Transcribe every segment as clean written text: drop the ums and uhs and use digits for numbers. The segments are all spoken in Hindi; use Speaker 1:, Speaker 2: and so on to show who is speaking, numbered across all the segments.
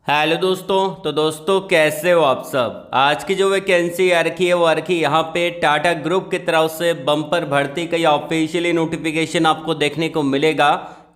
Speaker 1: हेलो दोस्तों। तो दोस्तों कैसे हो आप सब। आज की जो वैकेंसी आ रखी है वो आ रखी है यहाँ पे टाटा ग्रुप की तरफ से बम्पर भर्ती का ऑफिशियली नोटिफिकेशन आपको देखने को मिलेगा,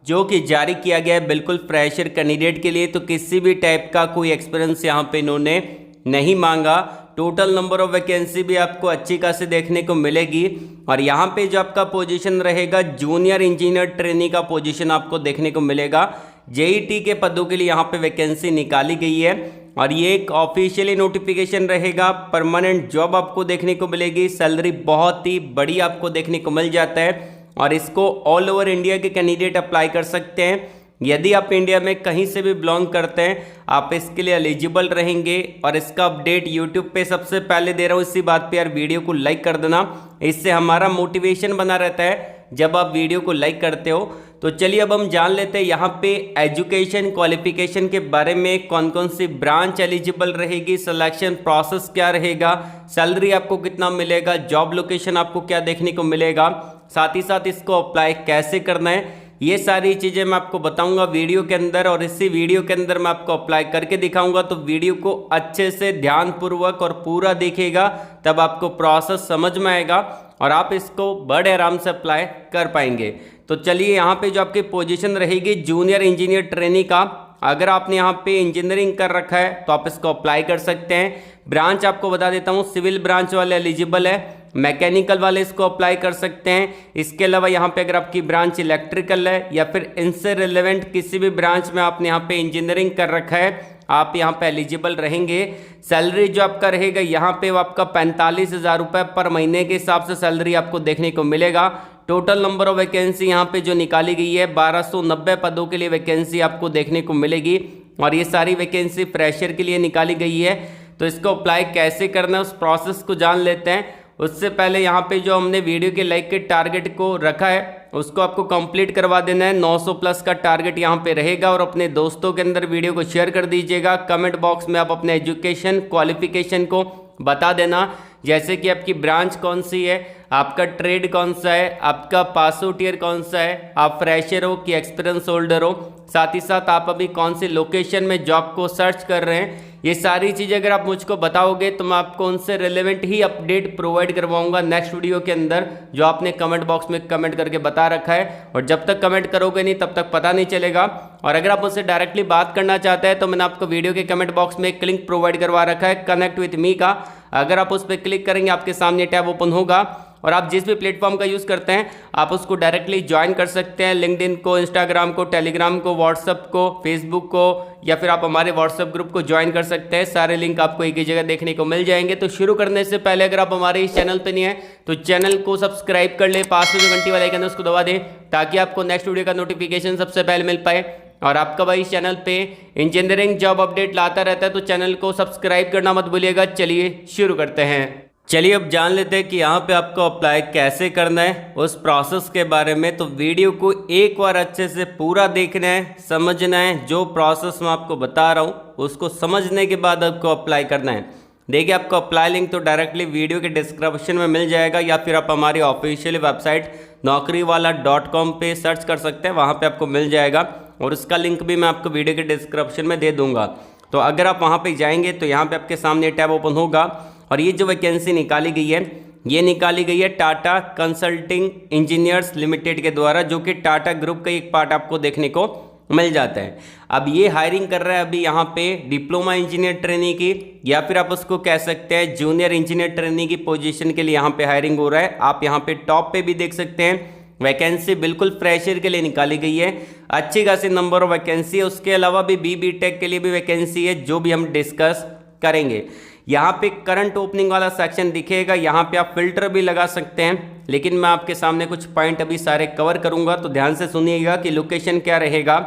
Speaker 1: जो कि जारी किया गया है बिल्कुल फ्रेशर कैंडिडेट के लिए। तो किसी भी टाइप का कोई एक्सपीरियंस यहाँ पे इन्होंने नहीं मांगा। टोटल नंबर ऑफ वैकेंसी भी आपको अच्छी खासी देखने को मिलेगी। और यहाँ पे जो आपका पोजीशन रहेगा जूनियर इंजीनियर ट्रेनी का पोजीशन आपको देखने को मिलेगा। जेईटी के पदों के लिए यहाँ पे वैकेंसी निकाली गई है और ये एक ऑफिशियली नोटिफिकेशन रहेगा। परमानेंट जॉब आपको देखने को मिलेगी, सैलरी बहुत ही बड़ी आपको देखने को मिल जाता है और इसको ऑल ओवर इंडिया के कैंडिडेट अप्लाई कर सकते हैं। यदि आप इंडिया में कहीं से भी बिलोंग करते हैं आप इसके लिए एलिजिबल रहेंगे। और इसका अपडेट यूट्यूब पे सबसे पहले दे रहा हूँ। इसी बात पे यार वीडियो को लाइक कर देना, इससे हमारा मोटिवेशन बना रहता है जब आप वीडियो को लाइक करते हो। तो चलिए अब हम जान लेते हैं यहाँ पे एजुकेशन क्वालिफिकेशन के बारे में, कौन कौन सी ब्रांच एलिजिबल रहेगी, सिलेक्शन प्रोसेस क्या रहेगा, सैलरी आपको कितना मिलेगा, जॉब लोकेशन आपको क्या देखने को मिलेगा, साथ ही साथ इसको अप्लाई कैसे करना है, ये सारी चीज़ें मैं आपको बताऊंगा वीडियो के अंदर। और इसी वीडियो के अंदर मैं आपको अप्लाई करके दिखाऊंगा। तो वीडियो को अच्छे से ध्यानपूर्वक और पूरा देखिएगा, तब आपको प्रोसेस समझ में आएगा और आप इसको बड़े आराम से अप्लाई कर पाएंगे। तो चलिए यहाँ पे जो आपकी पोजीशन रहेगी जूनियर इंजीनियर ट्रेनी का, अगर आपने यहाँ पे इंजीनियरिंग कर रखा है तो आप इसको अप्लाई कर सकते हैं। ब्रांच आपको बता देता हूँ, सिविल ब्रांच वाले एलिजिबल है, मैकेनिकल वाले इसको अप्लाई कर सकते हैं। इसके अलावा यहाँ पे अगर आपकी ब्रांच इलेक्ट्रिकल है या फिर इनसे रिलेवेंट किसी भी ब्रांच में आपने यहाँ पे इंजीनियरिंग कर रखा है आप यहाँ पे एलिजिबल रहेंगे। सैलरी जो आपका रहेगा यहाँ पे वो आपका 45,000 रुपये पर महीने के हिसाब से सैलरी आपको देखने को मिलेगा। टोटल नंबर ऑफ वैकेंसी यहाँ पे जो निकाली गई है 1290 पदों के लिए वैकेंसी आपको देखने को मिलेगी और ये सारी वैकेंसी फ्रेशर के लिए निकाली गई है। तो इसको अप्लाई कैसे करना है उस प्रोसेस को जान लेते हैं। उससे पहले यहाँ पे जो हमने वीडियो के लाइक के टारगेट को रखा है उसको आपको कंप्लीट करवा देना है। 900 प्लस का टारगेट यहाँ पे रहेगा और अपने दोस्तों के अंदर वीडियो को शेयर कर दीजिएगा। कमेंट बॉक्स में आप अपने एजुकेशन क्वालिफिकेशन को बता देना, जैसे कि आपकी ब्रांच कौन सी है, आपका ट्रेड कौन सा है, आपका पास आउट ईयर कौन सा है, आप फ्रेशर हो कि एक्सपीरियंस होल्डर हो, साथ ही साथ आप अभी कौन सी लोकेशन में जॉब को सर्च कर रहे हैं। ये सारी चीज़ें अगर आप मुझको बताओगे तो मैं आपको उनसे रिलेवेंट ही अपडेट प्रोवाइड करवाऊंगा नेक्स्ट वीडियो के अंदर, जो आपने कमेंट बॉक्स में कमेंट करके बता रखा है। और जब तक कमेंट करोगे नहीं तब तक पता नहीं चलेगा। और अगर आप मुझसे डायरेक्टली बात करना चाहते हैं तो मैंने आपको वीडियो के कमेंट बॉक्स में एक लिंक प्रोवाइड करवा रखा है कनेक्ट विथ मी का। अगर आप उस पर क्लिक करेंगे आपके सामने टैब ओपन होगा और आप जिस भी प्लेटफॉर्म का यूज़ करते हैं आप उसको डायरेक्टली ज्वाइन कर सकते हैं। लिंक्डइन को, इंस्टाग्राम को, टेलीग्राम को, व्हाट्सअप को, फेसबुक को, या फिर आप हमारे व्हाट्सअप ग्रुप को ज्वाइन कर सकते हैं। सारे लिंक आपको एक ही जगह देखने को मिल जाएंगे। तो शुरू करने से पहले अगर आप हमारे इस चैनल पर नहीं है तो चैनल को सब्सक्राइब कर ले, पास में जो घंटी वाला आइकन है उसको दबा दें ताकि आपको नेक्स्ट वीडियो का नोटिफिकेशन सबसे पहले मिल पाए। और आपका भाई इस चैनल पे इंजीनियरिंग जॉब अपडेट लाता रहता है तो चैनल को सब्सक्राइब करना मत भूलिएगा। चलिए शुरू करते हैं। चलिए अब जान लेते हैं कि यहाँ पे आपको अप्लाई कैसे करना है उस प्रोसेस के बारे में। तो वीडियो को एक बार अच्छे से पूरा देखना है, समझना है। जो प्रोसेस मैं आपको बता रहा हूँ उसको समझने के बाद आपको अप्लाई करना है। देखिए आपको अप्लाई लिंक तो डायरेक्टली वीडियो के डिस्क्रिप्शन में मिल जाएगा या फिर आप हमारी ऑफिशियल वेबसाइट naukriwala.com पे सर्च कर सकते हैं, वहाँ पे आपको मिल जाएगा। और उसका लिंक भी मैं आपको वीडियो के डिस्क्रिप्शन में दे दूंगा। तो अगर आप वहाँ पे जाएंगे तो यहाँ पे आपके सामने टैब ओपन होगा और ये जो वैकेंसी निकाली गई है ये निकाली गई है टाटा कंसल्टिंग इंजीनियर्स लिमिटेड के द्वारा, जो कि टाटा ग्रुप का एक पार्ट आपको देखने को मिल जाता है। अब ये हायरिंग कर रहा है अभी यहाँ पे डिप्लोमा इंजीनियर ट्रेनी की, या फिर आप उसको कह सकते हैं जूनियर इंजीनियर ट्रेनी की पोजीशन के लिए यहाँ पे हायरिंग हो रहा है। आप यहाँ पे टॉप पे भी देख सकते हैं वैकेंसी बिल्कुल फ्रेशर के लिए निकाली गई है। अच्छी खासी नंबर ऑफ वैकेंसी है। उसके अलावा भी बी टेक के लिए भी वैकेंसी है जो भी हम डिस्कस करेंगे। यहाँ पे करंट ओपनिंग वाला सेक्शन दिखेगा, यहाँ पे आप फिल्टर भी लगा सकते हैं, लेकिन मैं आपके सामने कुछ पॉइंट अभी सारे कवर करूँगा तो ध्यान से सुनिएगा कि लोकेशन क्या रहेगा।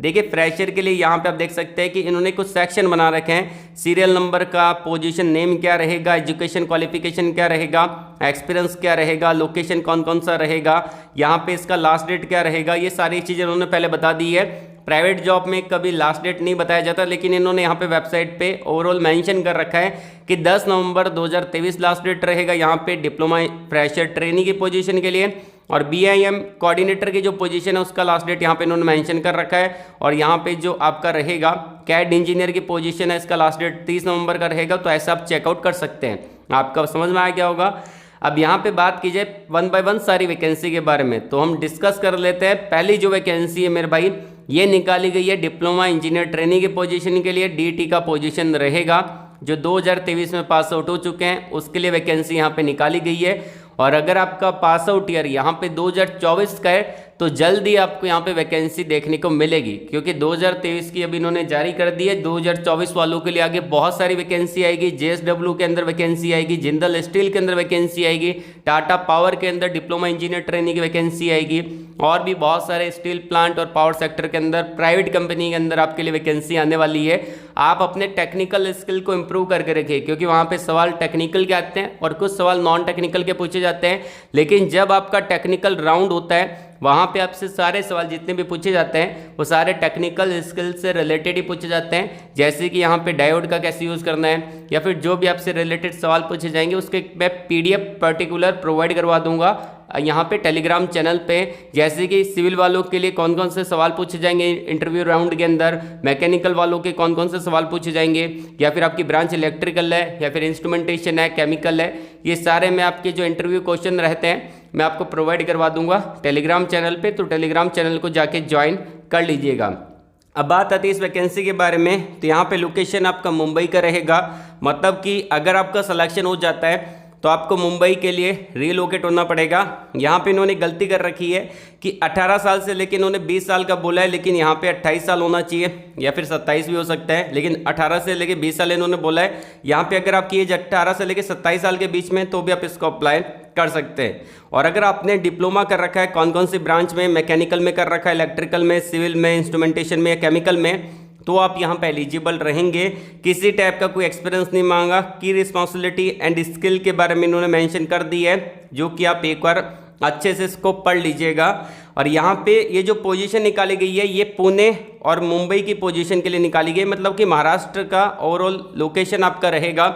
Speaker 1: देखिए फ्रेशर के लिए यहाँ पे आप देख सकते हैं कि इन्होंने कुछ सेक्शन बना रखे हैं। सीरियल नंबर का, पोजीशन नेम क्या रहेगा, एजुकेशन क्वालिफिकेशन क्या रहेगा, एक्सपीरियंस क्या रहेगा, लोकेशन कौन कौन सा रहेगा, यहाँ पे इसका लास्ट डेट क्या रहेगा, ये सारी चीज़ें इन्होंने पहले बता दी है। प्राइवेट जॉब में कभी लास्ट डेट नहीं बताया जाता, लेकिन इन्होंने यहाँ पे वेबसाइट पे ओवरऑल मेंशन कर रखा है कि 10 नवंबर 2023 लास्ट डेट रहेगा यहाँ पे डिप्लोमा फ्रेशर ट्रेनी की पोजीशन के लिए। और BIM कोऑर्डिनेटर की जो पोजीशन है उसका लास्ट डेट यहाँ पे इन्होंने मेंशन कर रखा है। और यहाँ पे जो आपका रहेगा कैड इंजीनियर की पोजीशन है, इसका लास्ट डेट 30 नवंबर का रहेगा। तो ऐसा आप चेकआउट कर सकते हैं। आपका समझ में आ गया होगा। अब यहाँ पे बात की जाए 1 बाय 1 सारी वैकेंसी के बारे में, तो हम डिस्कस कर लेते हैं। पहली जो वैकेंसी है मेरे भाई, ये निकाली गई है डिप्लोमा इंजीनियर ट्रेनिंग की पोजीशन के लिए। DT का पोजीशन रहेगा, जो 2023 में पास आउट हो चुके हैं उसके लिए वैकेंसी यहाँ पे निकाली गई है। और अगर आपका पास आउट ईयर यहाँ पे 2024 का है तो जल्दी आपको यहाँ पे वैकेंसी देखने को मिलेगी, क्योंकि 2023 की अभी इन्होंने जारी कर दी है। 2024 वालों के लिए आगे बहुत सारी वैकेंसी आएगी। JSW के अंदर वैकेंसी आएगी, जिंदल स्टील के अंदर वैकेंसी आएगी, टाटा पावर के अंदर डिप्लोमा इंजीनियर ट्रेनिंग की वैकेंसी आएगी, और भी बहुत सारे स्टील प्लांट और पावर सेक्टर के अंदर प्राइवेट कंपनी के अंदर आपके लिए वैकेंसी आने वाली है। आप अपने टेक्निकल स्किल को इम्प्रूव करके रखिए, क्योंकि वहाँ पे सवाल टेक्निकल के आते हैं और कुछ सवाल नॉन टेक्निकल के पूछे जाते हैं। लेकिन जब आपका टेक्निकल राउंड होता है वहाँ पे आपसे सारे सवाल जितने भी पूछे जाते हैं वो सारे टेक्निकल स्किल से रिलेटेड ही पूछे जाते हैं। जैसे कि यहाँ पे डायोड का कैसे यूज़ करना है, या फिर जो भी आपसे रिलेटेड सवाल पूछे जाएंगे उसके मैं PDF पर्टिकुलर प्रोवाइड करवा दूंगा यहाँ पे टेलीग्राम चैनल पे। जैसे कि सिविल वालों के लिए कौन कौन से सवाल पूछे जाएंगे इंटरव्यू राउंड के अंदर, मैकेनिकल वालों के कौन कौन से सवाल पूछे जाएंगे, या फिर आपकी ब्रांच इलेक्ट्रिकल है या फिर इंस्ट्रूमेंटेशन है, केमिकल है, ये सारे में आपके जो इंटरव्यू क्वेश्चन रहते हैं मैं आपको प्रोवाइड करवा दूंगा टेलीग्राम चैनल पे। तो टेलीग्राम चैनल को जाके ज्वाइन कर लीजिएगा। अब बात आती है इस वैकेंसी के बारे में, तो यहाँ पे लोकेशन आपका मुंबई का रहेगा। मतलब कि अगर आपका सिलेक्शन हो जाता है तो आपको मुंबई के लिए रीलोकेट होना पड़ेगा। यहाँ पे इन्होंने गलती कर रखी है कि 18 साल से लेकिन इन्होंने 20 साल का बोला है, लेकिन यहाँ पे 28 साल होना चाहिए या फिर 27 भी हो सकता है, लेकिन 18 से लेके 20 साल इन्होंने बोला है। यहाँ पे अगर आपकी एज 18 से लेके 27 साल के बीच में तो भी आप इसको अप्लाई कर सकते हैं। और अगर आपने डिप्लोमा कर रखा है कौन कौन सी ब्रांच में, मैकेनिकल में कर रखा है, इलेक्ट्रिकल में, सिविल में, इंस्ट्रूमेंटेशन में या केमिकल में, तो आप यहाँ पे एलिजिबल रहेंगे। किसी टाइप का कोई एक्सपीरियंस नहीं मांगा। की रिस्पॉन्सिबिलिटी एंड स्किल के बारे में इन्होंने मेंशन कर दी है, जो कि आप एक बार अच्छे से इसको पढ़ लीजिएगा। और यहाँ पे ये जो पोजीशन निकाली गई है ये पुणे और मुंबई की पोजीशन के लिए निकाली गई, मतलब कि महाराष्ट्र का ओवरऑल लोकेशन आपका रहेगा।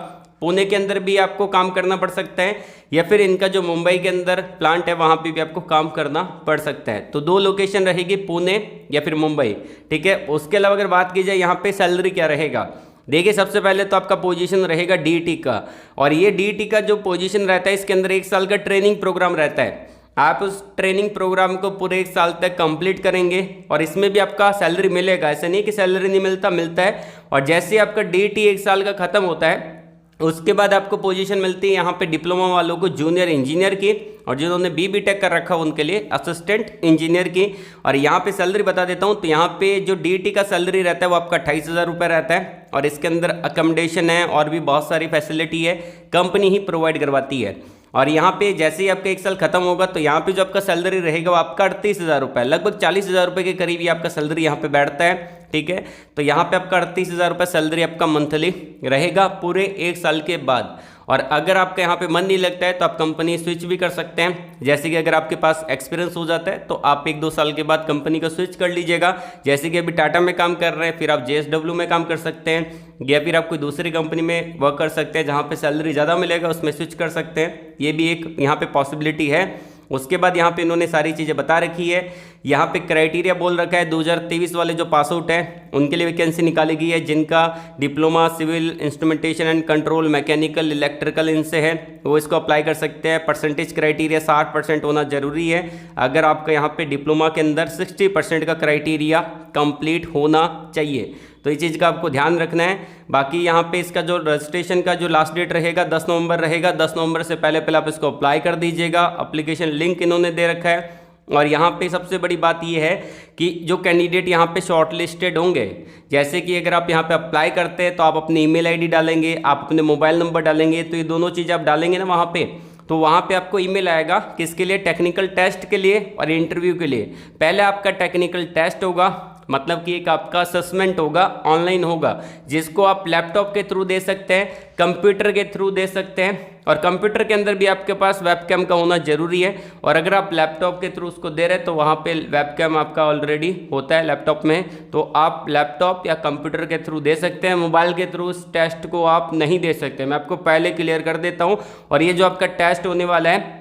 Speaker 1: पुणे के अंदर भी आपको काम करना पड़ सकता है, या फिर इनका जो मुंबई के अंदर प्लांट है वहाँ पे भी आपको काम करना पड़ सकता है। तो 2 लोकेशन रहेगी, पुणे या फिर मुंबई, ठीक है। उसके अलावा अगर बात की जाए यहाँ पे सैलरी क्या रहेगा, देखिए सबसे पहले तो आपका पोजीशन रहेगा DT का। और ये DT का जो पोजीशन रहता है इसके अंदर 1 साल का ट्रेनिंग प्रोग्राम रहता है। आप उस ट्रेनिंग प्रोग्राम को पूरे 1 साल तक कंप्लीट करेंगे और इसमें भी आपका सैलरी मिलेगा। ऐसा नहीं कि सैलरी नहीं मिलता, मिलता है। और जैसे आपका DT 1 साल का खत्म होता है उसके बाद आपको पोजीशन मिलती है यहाँ पे डिप्लोमा वालों को जूनियर इंजीनियर की, और जिन्होंने BTech कर रखा उनके लिए असिस्टेंट इंजीनियर की। और यहाँ पे सैलरी बता देता हूँ, तो यहाँ पे जो DT का सैलरी रहता है वो आपका 28,000 रुपये रहता है। और इसके अंदर अकोमोडेशन है और भी बहुत सारी फैसिलिटी है, कंपनी ही प्रोवाइड करवाती है। और यहाँ पे जैसे ही आपका 1 साल खत्म होगा तो यहाँ पे जो आपका सैलरी रहेगा वो आपका 38,000 रुपये, लगभग 40,000 रुपये के करीब ही आपका सैलरी यहाँ पे बैठता है, ठीक है। तो यहाँ पे आपका 38,000 रुपये सैलरी आपका मंथली रहेगा पूरे 1 साल के बाद। और अगर आपका यहाँ पे मन नहीं लगता है तो आप कंपनी स्विच भी कर सकते हैं। जैसे कि अगर आपके पास एक्सपीरियंस हो जाता है तो आप 1-2 साल के बाद कंपनी को स्विच कर लीजिएगा। जैसे कि अभी टाटा में काम कर रहे हैं, फिर आप JSW में काम कर सकते हैं, या फिर आप कोई दूसरी कंपनी में वर्क कर सकते हैं जहाँ पे सैलरी ज़्यादा मिलेगा, उसमें स्विच कर सकते हैं। ये भी एक यहाँ पे पॉसिबिलिटी है। उसके बाद यहाँ पे इन्होंने सारी चीज़ें बता रखी है। यहाँ पे क्राइटेरिया बोल रखा है 2023 वाले जो पास आउट है उनके लिए वैकेंसी निकाली गई है, जिनका diploma civil instrumentation and control, mechanical, electrical इनसे है, वो इसको अप्लाई कर सकते हैं। परसेंटेज क्राइटेरिया 60% होना जरूरी है। अगर आपका यहाँ पे डिप्लोमा के अंदर 60% का क्राइटेरिया कंप्लीट होना चाहिए, तो इस चीज़ का आपको ध्यान रखना है। बाकी यहाँ पे इसका जो रजिस्ट्रेशन का जो लास्ट डेट रहेगा 10 नवंबर रहेगा। 10 नवंबर से पहले पहले आप इसको अप्लाई कर दीजिएगा। एप्लीकेशन लिंक इन्होंने दे रखा है। और यहाँ पे सबसे बड़ी बात ये है कि जो कैंडिडेट यहाँ पे शॉर्ट लिस्टेड होंगे, जैसे कि अगर आप यहाँ पे अप्लाई करते हैं तो आप अपनी ईमेल आईडी डालेंगे, आप अपने मोबाइल नंबर डालेंगे, तो ये दोनों चीज़ें आप डालेंगे ना वहाँ पे, तो वहाँ पे आपको ईमेल आएगा किसके लिए, टेक्निकल टेस्ट के लिए और इंटरव्यू के लिए। पहले आपका टेक्निकल टेस्ट होगा, मतलब कि एक आपका असेसमेंट होगा, ऑनलाइन होगा, जिसको आप लैपटॉप के थ्रू दे सकते हैं, कंप्यूटर के थ्रू दे सकते हैं। और कंप्यूटर के अंदर भी आपके पास वेबकैम का होना जरूरी है। और अगर आप लैपटॉप के थ्रू उसको दे रहे हैं तो वहाँ पे वेबकैम आपका ऑलरेडी होता है लैपटॉप में, तो आप लैपटॉप या कंप्यूटर के थ्रू दे सकते हैं। मोबाइल के थ्रू उस टेस्ट को आप नहीं दे सकते, मैं आपको पहले क्लियर कर देता हूँ। और ये जो आपका टेस्ट होने वाला है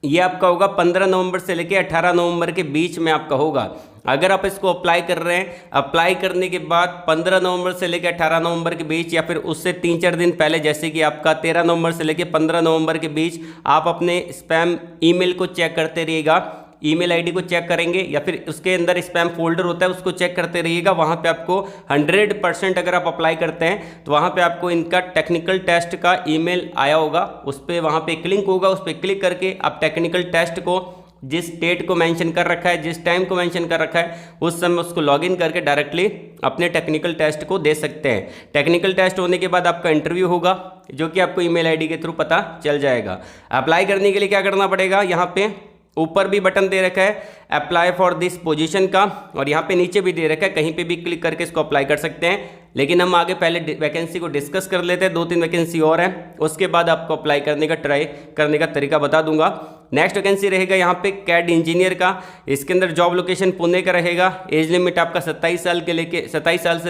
Speaker 1: ये आपका होगा 15 नवंबर से लेके 18 नवंबर के बीच में आपका होगा। अगर आप इसको अप्लाई कर रहे हैं, अप्लाई करने के बाद 15 नवंबर से लेकर 18 नवंबर के बीच या फिर उससे 3-4 दिन पहले, जैसे कि आपका 13 नवंबर से लेकर 15 नवंबर के बीच, आप अपने स्पैम ईमेल को चेक करते रहिएगा। ईमेल आईडी को चेक करेंगे या फिर उसके अंदर स्पैम फोल्डर होता है उसको चेक करते रहिएगा। वहाँ पे आपको 100% अगर आप अप्लाई करते हैं तो वहाँ पे आपको इनका टेक्निकल टेस्ट का ईमेल आया होगा। उस पर वहाँ पे एक लिंक होगा, उस पर क्लिक करके आप टेक्निकल टेस्ट को जिस डेट को मेंशन कर रखा है, जिस टाइम को मेंशन कर रखा है, उस समय उसको लॉगिन करके डायरेक्टली अपने टेक्निकल टेस्ट को दे सकते हैं। टेक्निकल टेस्ट होने के बाद आपका इंटरव्यू होगा जो कि आपको ईमेल आईडी के थ्रू पता चल जाएगा। अप्लाई करने के लिए क्या करना पड़ेगा, यहाँ पे ऊपर भी बटन दे रखा है अप्लाई फॉर दिस पोजीशन का, और यहाँ पे नीचे भी दे रखा है, कहीं पे भी क्लिक करके इसको अप्लाई कर सकते हैं। लेकिन हम आगे पहले वैकेंसी को डिस्कस कर लेते हैं, 2-3 वैकेंसी और हैं, उसके बाद आपको अप्लाई करने का ट्राई करने का तरीका बता दूंगा। नेक्स्ट वैकेंसी रहेगा यहाँ पे कैड इंजीनियर का। इसके अंदर जॉब लोकेशन पुणे का रहेगा। एज लिमिट आपका 27 साल से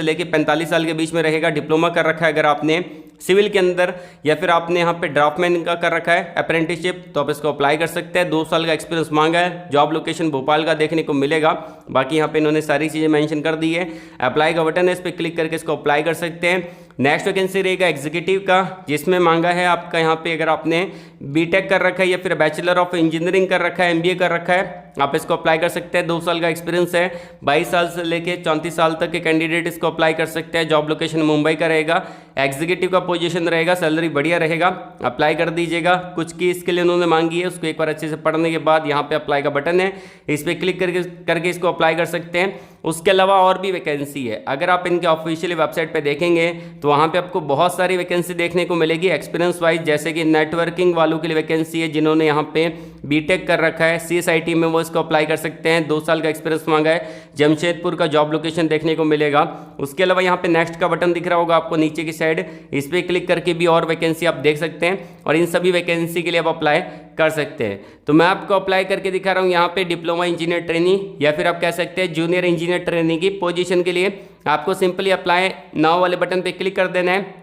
Speaker 1: लेके 45 साल के बीच में रहेगा। डिप्लोमा कर रखा है अगर आपने सिविल के अंदर, या फिर आपने यहाँ पे ड्राफ्टमैन का कर रखा है अप्रेंटिसशिप, तो आप इसको अप्लाई कर सकते हैं। 2 साल का एक्सपीरियंस मांगा है। जॉब लोकेशन भोपाल का देखने को मिलेगा। बाकी यहाँ पे इन्होंने सारी चीज़ें मेंशन कर दी है। अप्लाई का बटन है, इस पर क्लिक करके इसको अप्लाई कर सकते हैं। नेक्स्ट वैकेंसी रहेगा एग्जीक्यूटिव का, जिसमें मांगा है आपका यहाँ पे अगर आपने बीटेक कर रखा है या फिर बैचलर ऑफ इंजीनियरिंग कर रखा है, एमबीए कर रखा है, आप इसको अप्लाई कर सकते हैं। 2 साल का एक्सपीरियंस है। 22 साल से लेके 34 साल तक के कैंडिडेट इसको अप्लाई कर सकते हैं। जॉब लोकेशन मुंबई का रहेगा। एग्जीक्यूटिव का पोजीशन रहेगा, सैलरी बढ़िया रहेगा। अप्लाई कर दीजिएगा। कुछ की स्किल इन्होंने मांगी है, उसको एक बार अच्छे से पढ़ने के बाद यहाँ पे अप्लाई का बटन है, इस पर क्लिक करके इसको अप्लाई कर सकते हैं। उसके अलावा और भी वैकेंसी है। अगर आप इनके ऑफिशियल वेबसाइट पे देखेंगे तो वहाँ पे आपको बहुत सारी वैकेंसी देखने को मिलेगी एक्सपीरियंस वाइज। जैसे कि नेटवर्किंग वालों के लिए वैकेंसी है, जिन्होंने यहाँ पे बीटेक कर रखा है CSIT में, वो इसको अप्लाई कर सकते हैं। 2 साल का एक्सपीरियंस मांगा है। जमशेदपुर का जॉब लोकेशन देखने को मिलेगा। उसके अलावा यहाँ पे नेक्स्ट का बटन दिख रहा होगा आपको नीचे की साइड, इस पर क्लिक करके भी और वैकेंसी आप देख सकते हैं, और इन सभी वैकेंसी के लिए आप अप्लाई कर सकते हैं। तो मैं आपको अप्लाई करके दिखा रहा हूँ यहाँ पे डिप्लोमा इंजीनियर ट्रेनी, या फिर आप कह सकते हैं जूनियर इंजीनियर ट्रेनी की पोजीशन के लिए। आपको सिंपली अप्लाई नाउ वाले बटन पे क्लिक कर देना है,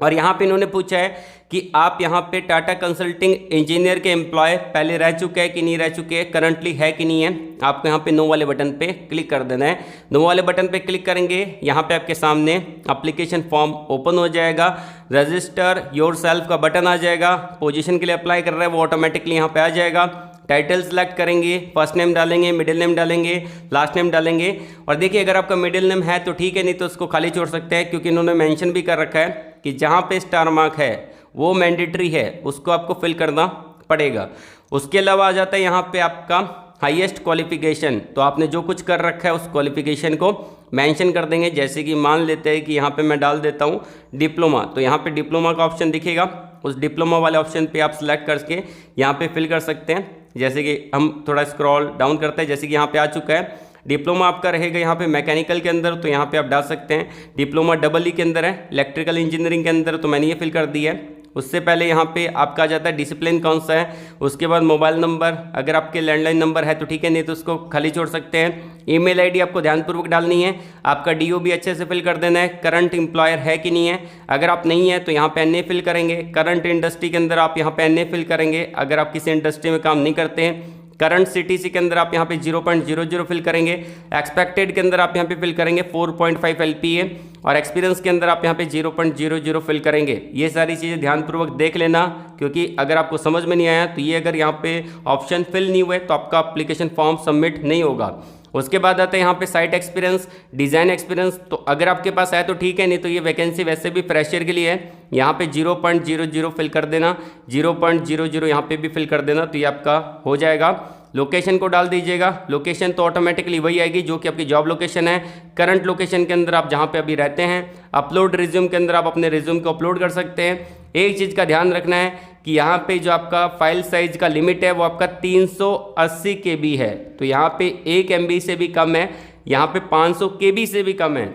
Speaker 1: और यहाँ पे इन्होंने पूछा है कि आप यहाँ पे टाटा कंसल्टिंग इंजीनियर के एम्प्लॉय पहले रह चुके हैं कि नहीं रह चुके हैं, करंटली है कि नहीं है। आपको यहाँ पे नो वाले बटन पे क्लिक कर देना है। नो वाले बटन पे क्लिक करेंगे, यहाँ पे आपके सामने एप्लीकेशन फॉर्म ओपन हो जाएगा। रजिस्टर योर सेल्फ का बटन आ जाएगा। पोजीशन के लिए अप्लाई कर रहा है वो ऑटोमेटिकली यहाँ पे आ जाएगा। टाइटल सेलेक्ट करेंगे, फर्स्ट नेम डालेंगे, मिडिल नेम डालेंगे, लास्ट नेम डालेंगे। और देखिए अगर आपका मिडिल नेम है तो ठीक है, नहीं तो उसको खाली छोड़ सकते हैं, क्योंकि इन्होंने मेंशन भी कर रखा है कि जहाँ पे स्टार मार्क है वो मैंडेटरी है, उसको आपको फिल करना पड़ेगा। उसके अलावा आ जाता है यहाँ पे आपका हाईएस्ट क्वालिफिकेशन। तो आपने जो कुछ कर रखा है उस क्वालिफिकेशन को मेंशन कर देंगे। जैसे कि मान लेते हैं कि यहाँ पे मैं डाल देता हूँ डिप्लोमा, तो यहाँ पे डिप्लोमा का ऑप्शन दिखेगा, उस डिप्लोमा वाले ऑप्शन पे आप सिलेक्ट करके यहाँ पे फिल कर सकते हैं। जैसे कि हम थोड़ा स्क्रॉल डाउन करते हैं, जैसे कि यहाँ पे आ चुका है। डिप्लोमा आपका रहेगा यहाँ पे मैकेनिकल के अंदर, तो यहाँ पे आप डाल सकते हैं। डिप्लोमा EE के अंदर है, इलेक्ट्रिकल इंजीनियरिंग के अंदर, तो मैंने ये फिल कर दी है। उससे पहले यहाँ पे आपका आ जाता है डिसिप्लिन कौन सा है। उसके बाद मोबाइल नंबर, अगर आपके लैंडलाइन नंबर है तो ठीक है, नहीं तो उसको खाली छोड़ सकते हैं। ईमेल आईडी आपको ध्यानपूर्वक डालनी है। आपका DO भी अच्छे से फिल कर देना है। करंट एम्प्लॉयर है कि नहीं है, अगर आप नहीं है तो यहाँ पे NA फिल करेंगे। करंट इंडस्ट्री के अंदर आप यहाँ पे NA फिल करेंगे अगर आप किसी इंडस्ट्री में काम नहीं करते हैं। करंट CTC के अंदर आप यहाँ पे 0.00 फिल करेंगे। एक्सपेक्टेड के अंदर आप यहाँ पे फिल करेंगे 4.5 LPA, और एक्सपीरियंस के अंदर आप यहाँ पे 0.00 फिल करेंगे। ये सारी चीज़ें ध्यानपूर्वक देख लेना, क्योंकि अगर आपको समझ में नहीं आया तो ये अगर यहाँ पे ऑप्शन फिल नहीं हुए तो आपका एप्लीकेशन फॉर्म सबमिट नहीं होगा। उसके बाद आता है यहाँ पे साइट एक्सपीरियंस, डिज़ाइन एक्सपीरियंस। तो अगर आपके पास है तो ठीक है, नहीं तो ये वैकेंसी वैसे भी फ्रेशर के लिए है। यहाँ पे 0.00 फिल कर देना, 0.00 यहाँ पे भी फिल कर देना, तो ये आपका हो जाएगा। लोकेशन को डाल दीजिएगा। लोकेशन तो ऑटोमेटिकली वही आएगी जो कि आपकी जॉब लोकेशन है। करंट लोकेशन के अंदर आप जहाँ पे अभी रहते हैं। अपलोड रिज्यूम के अंदर आप अपने रिज्यूम को अपलोड कर सकते हैं। एक चीज़ का ध्यान रखना है कि यहाँ पे जो आपका फाइल साइज का लिमिट है वो आपका 380 KB है। तो यहाँ पे 1 MB से भी कम है, यहाँ पे 500 KB से भी कम है।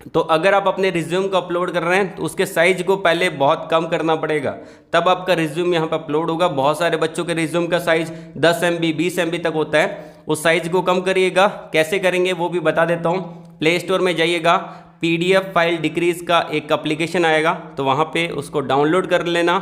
Speaker 1: तो अगर आप अपने रिज्यूम को अपलोड कर रहे हैं तो उसके साइज को पहले बहुत कम करना पड़ेगा, तब आपका रिज्यूम यहाँ पे अपलोड होगा। बहुत सारे बच्चों के रिज्यूम का साइज 10 MB 20 MB तक होता है। उस साइज को कम करिएगा। कैसे करेंगे वो भी बता देता हूँ। प्ले स्टोर में जाइएगा, PDF फाइल डिक्रीज का एक एप्लीकेशन आएगा, तो वहाँ पे उसको डाउनलोड कर लेना।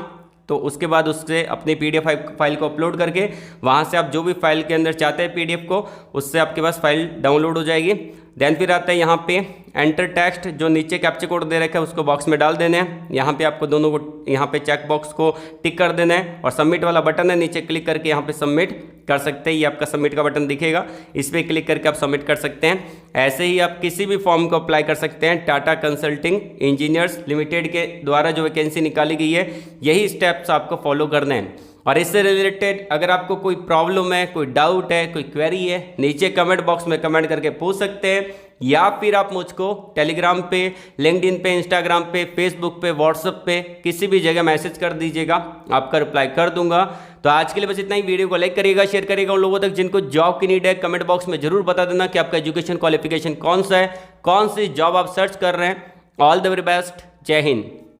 Speaker 1: तो उसके बाद उससे अपनी PDF फाइल को अपलोड करके वहाँ से आप जो भी फाइल के अंदर चाहते हैं PDF को, उससे आपके पास फाइल डाउनलोड हो जाएगी। देन फिर आता है यहाँ पे एंटर टेक्स्ट, जो नीचे कैप्चा कोड दे रखा है उसको बॉक्स में डाल देना है। यहाँ पे आपको दोनों को यहाँ पे चेक बॉक्स को टिक कर देना है और सबमिट वाला बटन है, नीचे क्लिक करके यहाँ पे सबमिट कर सकते हैं। ये आपका सबमिट का बटन दिखेगा, इस पर क्लिक करके आप सबमिट कर सकते हैं। ऐसे ही आप किसी भी फॉर्म को अप्लाई कर सकते हैं। टाटा कंसल्टिंग इंजीनियर्स लिमिटेड के द्वारा जो वैकेंसी निकाली गई है, यही स्टेप्स आपको फॉलो करने हैं। और इससे रिलेटेड अगर आपको कोई प्रॉब्लम है, कोई डाउट है, कोई क्वेरी है, नीचे कमेंट बॉक्स में कमेंट करके पूछ सकते हैं, या फिर आप मुझको टेलीग्राम पे, लिंक्डइन पे, इंस्टाग्राम पे, फेसबुक पे, व्हाट्सएप पे किसी भी जगह मैसेज कर दीजिएगा, आपका रिप्लाई कर दूंगा। तो आज के लिए बस इतना ही। वीडियो को लाइक करिएगा, शेयर करिएगा उन लोगों तक जिनको जॉब की नीड है। कमेंट बॉक्स में जरूर बता देना कि आपका एजुकेशन क्वालिफिकेशन कौन सा है, कौन सी जॉब आप सर्च कर रहे हैं। ऑल द वेरी बेस्ट, जय हिंद।